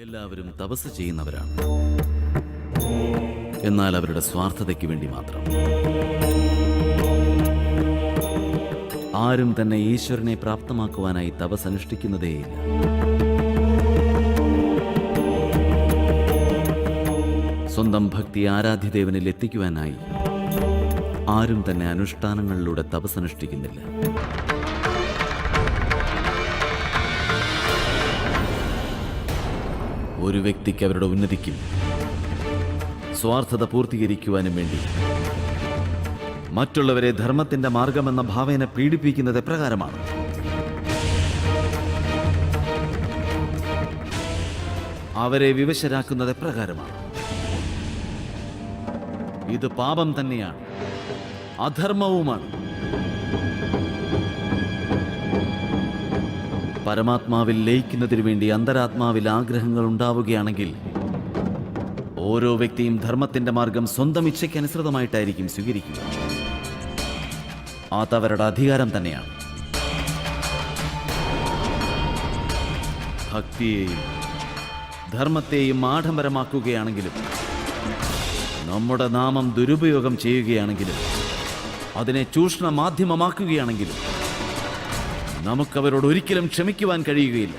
എല്ലാവരും തപസ് ചെയ്യുന്നവരാണ്, എന്നാൽ അവരുടെ സ്വാർത്ഥതയ്ക്ക് വേണ്ടി മാത്രം. ആരും തന്നെ ഈശ്വരനെ പ്രാപ്തമാക്കുവാനായി തപസ് അനുഷ്ഠിക്കുന്നതേയില്ല. സ്വന്തം ഭക്തി ആരാധ്യദേവനിൽ എത്തിക്കുവാനായി ആരും തന്നെ അനുഷ്ഠാനങ്ങളിലൂടെ തപസ് അനുഷ്ഠിക്കുന്നില്ല. ഒരു വ്യക്തിക്ക് അവരുടെ ഉന്നതിക്കും സ്വാർത്ഥത പൂർത്തീകരിക്കുവാനും വേണ്ടി മറ്റുള്ളവരെ ധർമ്മത്തിന്റെ മാർഗമെന്ന ഭാവേന പീഡിപ്പിക്കുന്നത് എപ്രകാരമാണ്? അവരെ വിവശരാക്കുന്നത് എപ്രകാരമാണ്? ഇത് പാപം തന്നെയാണ്, അധർമ്മവുമാണ്. പരമാത്മാവിൽ ലയിക്കുന്നതിനു വേണ്ടി അന്തരാത്മാവിൽ ആഗ്രഹങ്ങൾ ഉണ്ടാവുകയാണെങ്കിൽ ഓരോ വ്യക്തിയും ധർമ്മത്തിന്റെ മാർഗം സ്വന്തം ഇച്ഛയ്ക്കനുസൃതമായിട്ടായിരിക്കും സ്വീകരിക്കുക. അതവരുടെ അധികാരം തന്നെയാണ്. ഭക്തിയെയും ധർമ്മത്തെയും ആഡംബരമാക്കുകയാണെങ്കിലും നമ്മുടെ നാമം ദുരുപയോഗം ചെയ്യുകയാണെങ്കിലും അതിനെ ചൂഷണ മാധ്യമമാക്കുകയാണെങ്കിലും നമുക്കവരോട് ഒരിക്കലും ക്ഷമിക്കുവാൻ കഴിയുകയില്ല.